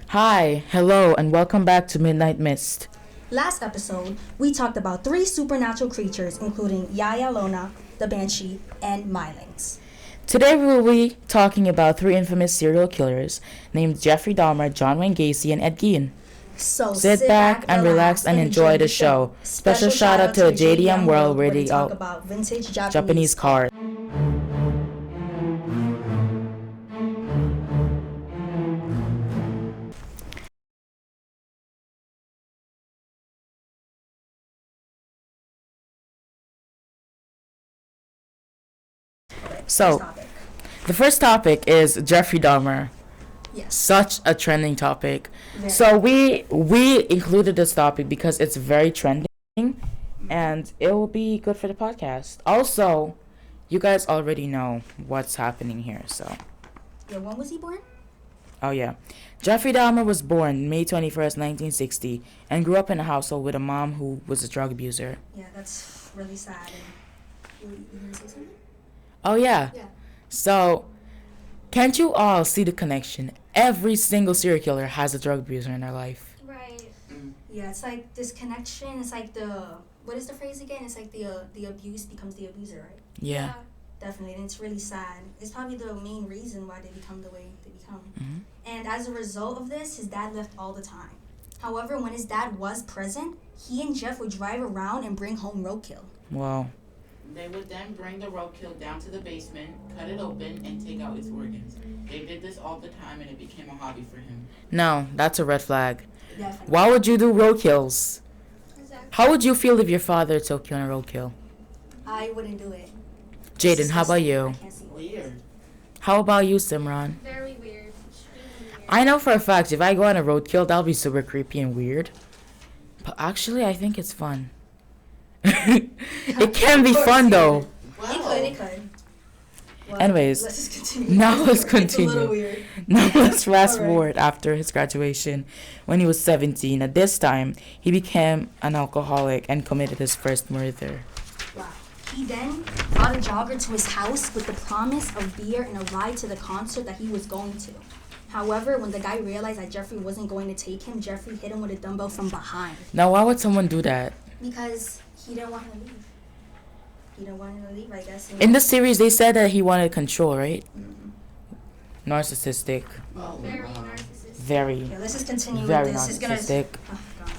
Hi, hello, and welcome back to Midnight Mist. Last episode, we talked about three supernatural creatures, including Yaya Lona, the Banshee, and Mylings. Today we will be talking about three infamous serial killers named Jeffrey Dahmer, John Wayne Gacy, and Ed Gein. So Sit back and relax and enjoy the show. Special shout out to JDM World where they talk about vintage Japanese cars. So, the first topic is Jeffrey Dahmer. Yes. Such a trending topic. Very. So we included this topic because it's very trending and it will be good for the podcast. Also, you guys already know what's happening here, so. Yeah, when was he born? Oh yeah. Jeffrey Dahmer was born May 21st, 1960 and grew up in a household with a mom who was a drug abuser. Yeah, that's really sad. You gonna say something? Oh yeah. Yeah. So, can't you all see the connection? Every single serial killer has a drug abuser in their life. Right. Yeah, it's like this connection. It's like what is the phrase again? It's like the abuse becomes the abuser, right? Yeah. Definitely, and it's really sad. It's probably the main reason why they become the way they become. Mm-hmm. And as a result of this, his dad left all the time. However, when his dad was present, he and Jeff would drive around and bring home roadkill. Wow. They would then bring the roadkill down to the basement, cut it open, and take out its organs. They did this all the time, and it became a hobby for him. No, that's a red flag. Definitely. Why would you do roadkills? Exactly. How would you feel if your father took you on a roadkill? I wouldn't do it. Jaden, how about I you? can't see it. Weird. How about you, Simran? Very weird. Extremely weird. I know for a fact if I go on a roadkill, that'll be super creepy and weird. But actually, I think it's fun. It can be Of course fun it though. It could. Well, Anyways, let's just continue. now let's It's a little continue. weird. Now let's fast Alright. forward after his graduation when he was 17. At this time, he became an alcoholic and committed his first murder. Wow. He then brought a jogger to his house with the promise of beer and a ride to the concert that he was going to. However, when the guy realized that Jeffrey wasn't going to take him, Jeffrey hit him with a dumbbell from behind Now, why would someone do that? because he didn't want him to leave. He didn't want him to leave, I guess. In the series, they said that he wanted control, right? Mhm. Narcissistic. Oh, Very wow. narcissistic. Very, Yeah, let's just continue very with this. It's gonna. narcissistic. Oh, God.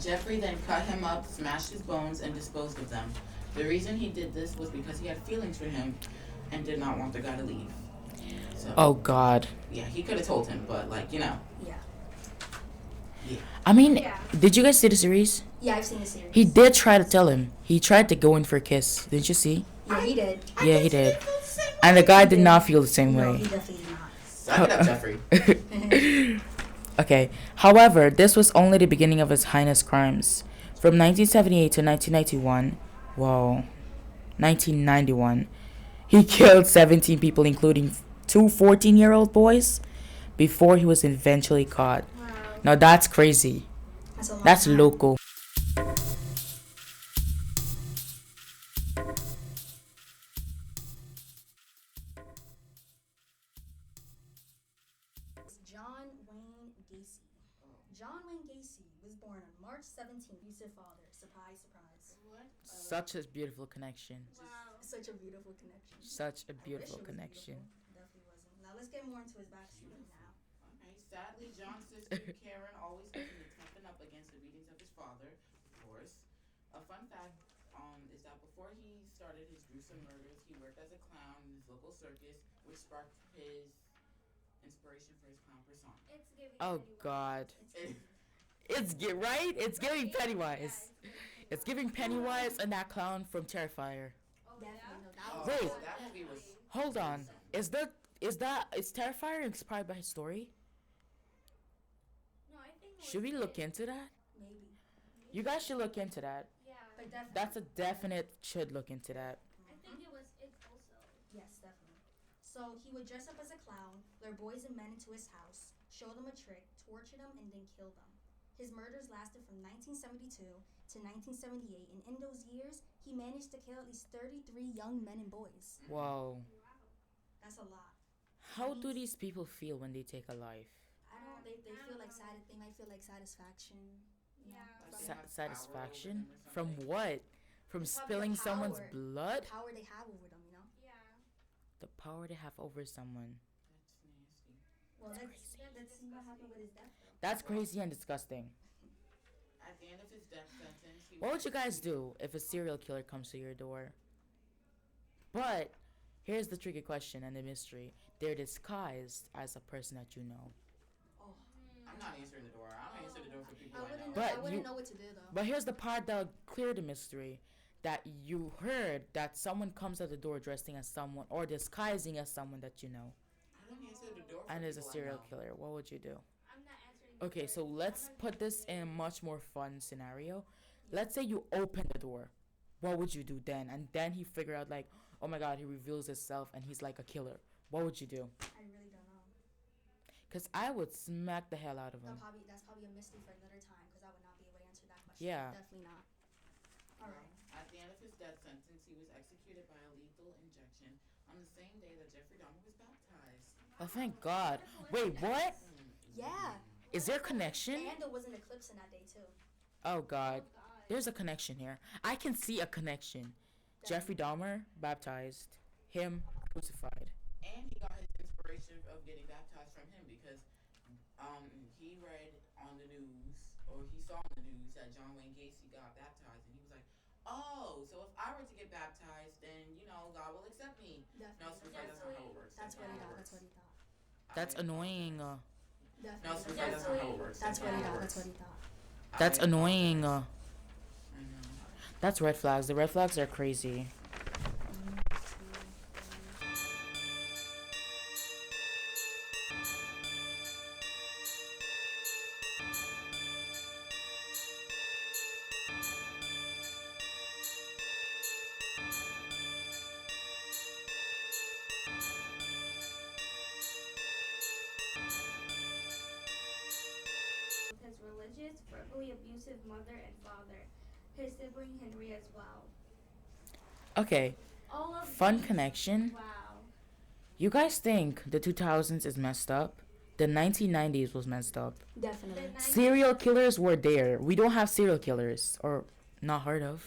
Jeffrey then cut him up, smashed his bones, and disposed of them. The reason he did this was because he had feelings for him and did not want the guy to leave. So, Oh, God. yeah, he could have told him, but, Yeah. I mean, Yeah. did you guys see the series? Yeah, I've seen the series. He did try to tell him. He tried to go in for a kiss. Didn't you see? Yeah, he did. Yeah, he did. And the guy did not feel the same No, way. he definitely did not. Suck it up, Jeffrey. Okay. However, this was only the beginning of his heinous crimes. From 1978 to 1991, 1991, he killed 17 people, including two 14-year-old boys, before he was eventually caught. Wow. Now that's crazy. That's a long That's time. local. John Wayne Gacy. John Wayne Gacy was born on March 17th. Abusive father. Surprise, surprise. Such a beautiful connection. Wow. Such a beautiful connection. Such a I wish beautiful it was connection. beautiful. Definitely wasn't. Now let's get more into his backstory now. Okay, sadly, John's sister Karen always opened its nothing up against the beatings of his father, of course. A fun fact is that before he started his gruesome murders, he worked as a clown in his local circus, which sparked his inspiration for his clown persona. It's giving. Oh Pennywise. God. It- Right? It's giving Yeah, Pennywise. It's giving Pennywise and that clown from Terrifier. Oh, Definitely. No, that oh, was Wait. that movie was. Hold on. Is Terrifier inspired by his story? No, I think. Should we look into that? maybe. You guys should look into that. Yeah. But definitely. That's a definite should look into that. I think it was. It's also. Yes, definitely. So he would dress up as a clown, lure boys and men into his house, show them a trick, torture them, and then kill them. His murders lasted from 1972 to 1978, and in those years, he managed to kill at least 33 young men and boys. Wow. That's a lot. How do these people feel when they take a life? I don't. they I feel don't like know. they might feel like satisfaction. You know, Yeah. Like from they have power over Satisfaction them or from something. what? From it's probably spilling someone's the blood? power they have over them. You know. Yeah. The power they have over someone. That's nasty. Well, That's let's crazy. let's see what happened with his death though. That's Well, crazy and disgusting. at the end of his death sentence, he What was would you guys executed. do if a serial killer comes to your door? But here's the tricky question and the mystery. They're disguised as a person that you know. Oh, I'm not answering the door. I don't answer the door for people I I wouldn't know. know. I But wouldn't you know what to do though. but here's the part that'll clear the mystery. That you heard that someone comes at the door dressing as someone or disguising as someone that you know. I don't answer the door for And is a people I serial know. killer. What would you do? I'm not answering. The Okay, door. so I'm let's not put this in a answering. much more fun scenario. Let's say you open the door. What would you do then? And then he figure out like, oh my god, he reveals himself and he's like a killer. What would you do? I really don't know. Cause I would smack the hell out of him. That's probably a mystery for another time because I would not be able to answer that question. Yeah. Definitely not. All right. At the end of his death sentence, he was executed by a lethal injection on the same day that Jeffrey Dahmer was baptized. Oh thank God. Wait, what? Yeah. Is there a connection? And there was an eclipse in that day too. Oh God. Oh, God. There's a connection here. I can see a connection. Jeffrey Dahmer baptized, him crucified. And he got his inspiration of getting baptized from him because he read on the news or he saw on the news that John Wayne Gacy got baptized and he was like, oh, so if I were to get baptized, then God will accept me. No, Definitely. that's not how it works. That's what he not how thought. it That's what he works. thought. That's I annoying. apologize. No, Definitely. that's not how it works. That's what he not how thought. it That's what works. he thought. That's I annoying. apologize. I know. That's red flags. The red flags are crazy. With his religious, verbally abusive mother and father, his sibling Henry as well. Okay, All of fun these- connection. Wow. You guys think the 2000s is messed up? The 1990s was messed up. Definitely. The 90s Serial killers were there. We don't have serial killers, or not heard of.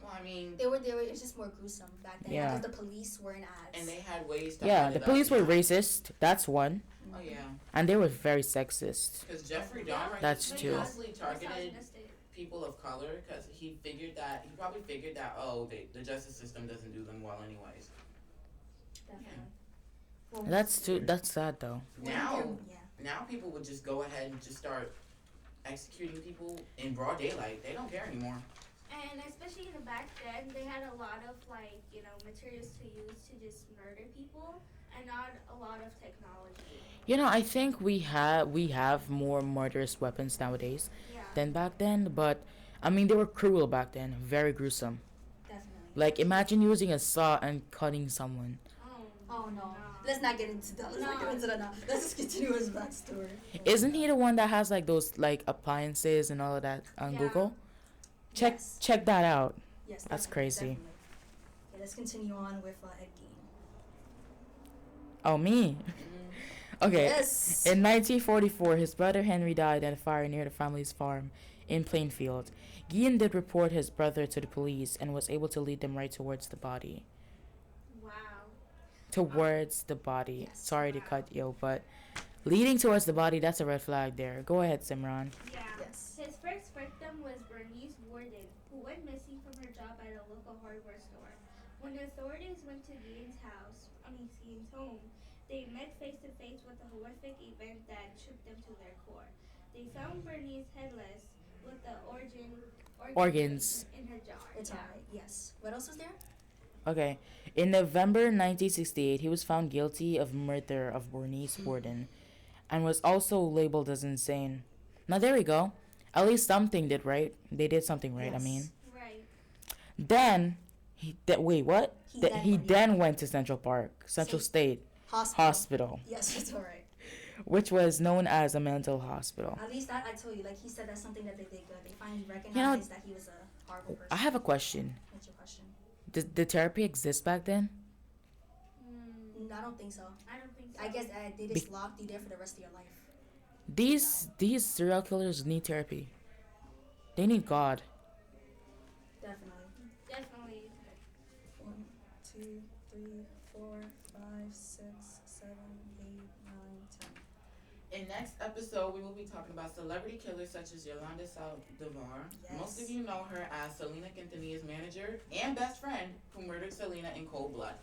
Well, I mean, They were. It's just more gruesome back then. Yeah. Because the police weren't as. and they had ways to Yeah, hide the it police up. were racist. That's one. Oh yeah, And they were very sexist. because Jeffrey Dahmer, That's he true. mostly targeted Misogynistic. people of color because he probably figured that the justice system doesn't do them well anyways. Definitely. Well, That's too. That's sad though. Now, Yeah. now people would just go ahead and just start executing people in broad daylight. They don't care anymore. And especially back then, they had a lot of materials to use to just murder people, and not a lot of technology. I think we have more murderous weapons nowadays Yeah. than back then. But I mean, they were cruel back then. Very gruesome. Definitely. Like imagine using a saw and cutting someone. Oh no. Let's not get into that. Let's not get into that now. Let's just continue his backstory. Isn't he the one that has like those like appliances and all of that on Yeah. Google? Yes. Check that out. Yes. That's definitely, crazy. Definitely. Okay, let's continue on with Ed Gein. Oh me. Okay. Yes. In 1944, his brother Henry died at a fire near the family's farm in Plainfield. Guillen did report his brother to the police and was able to lead them right towards the body. Wow. Towards the body. Yes. Sorry to cut you, but leading towards the body, that's a red flag there. Go ahead, Simran. Yeah. Yes. His first victim was Bernice Warden, who went missing from her job at a local hardware store. When the authorities went to Guillen's home, they met face to face with a horrific event that shook them to their core. They found Bernice headless with the organs in her jar. It's Yeah. alright. Yes. What else was there? Okay. In November 1968, he was found guilty of murder of Bernice Warden and was also labeled as insane. Now, there we go. At least something did right. They did something right, I Yes. mean. Right. Then, wait, what? He then went- went to Central Park, Central State Hospital, Yes, it's alright. which was known as a mental hospital. At least that I told you, like he said, that's something that they did good. They finally recognized that he was a horrible person. I have a question. What's your question? Did therapy exist back then? I don't think so. I don't think so. I guess they Be- just locked you there for the rest of your life. These serial killers need therapy. They need God. Definitely. Definitely. 1, 2, 3, 4, 5, 6, 7, 8, 9, 10. In next episode, we will be talking about celebrity killers such as Yolanda Saldivar. Yes. Most of you know her as Selena Quintanilla's manager and best friend who murdered Selena in cold blood.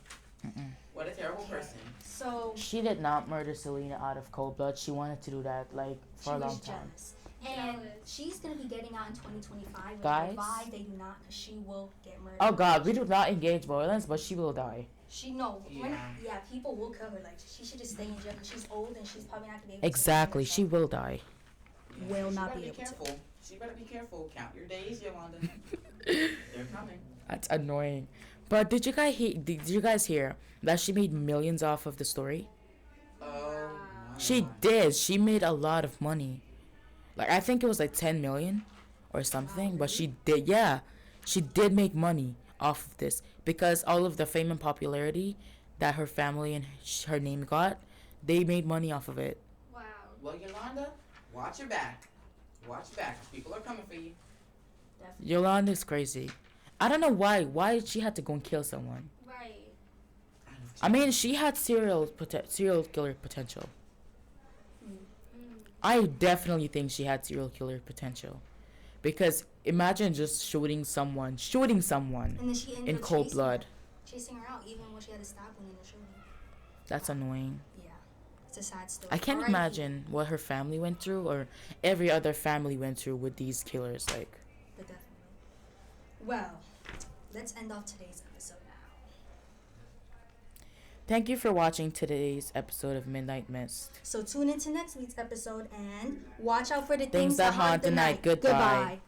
What a terrible person. So She did not murder Selena out of cold blood. She wanted to do that like she for a long was time. jealous. And she's going to be getting out in 2025. With Guys? Revive, they do not, because she will get murdered. Oh God, we do not engage violence, but she will die. Yeah. People will kill her. Like, she should just stay in jail because she's old and she's probably not going to be able Exactly, to she will die. Yeah, Will she not better be able to. careful. She better be careful. Count your days, Yolanda. They're coming. That's annoying. But did you guys hear that she made millions off of the story? Oh, She my. did. She made a lot of money. Like I think it was like 10 million or something, but she did. Yeah. She did make money off of this because all of the fame and popularity that her family and her name got, they made money off of it. Wow. Well, Yolanda, watch your back. Watch your back. People are coming for you. Definitely. Yolanda's crazy. I don't know why. Why she had to go and kill someone. Right. I mean, she had serial killer potential. I definitely think she had serial killer potential, because imagine just shooting someone And then she ended in up cold chasing blood. Chasing her out, even when she had to stab one in the shoulder. That's annoying. Yeah. It's a sad story. I can't R.I.P. imagine what her family went through, or every other family went through with these killers. Like, But definitely. Well, let's end off today's episode now. thank you for watching today's episode of Midnight Mist. So tune into next week's episode and watch out for the Things that haunt the night. Goodbye. Goodbye.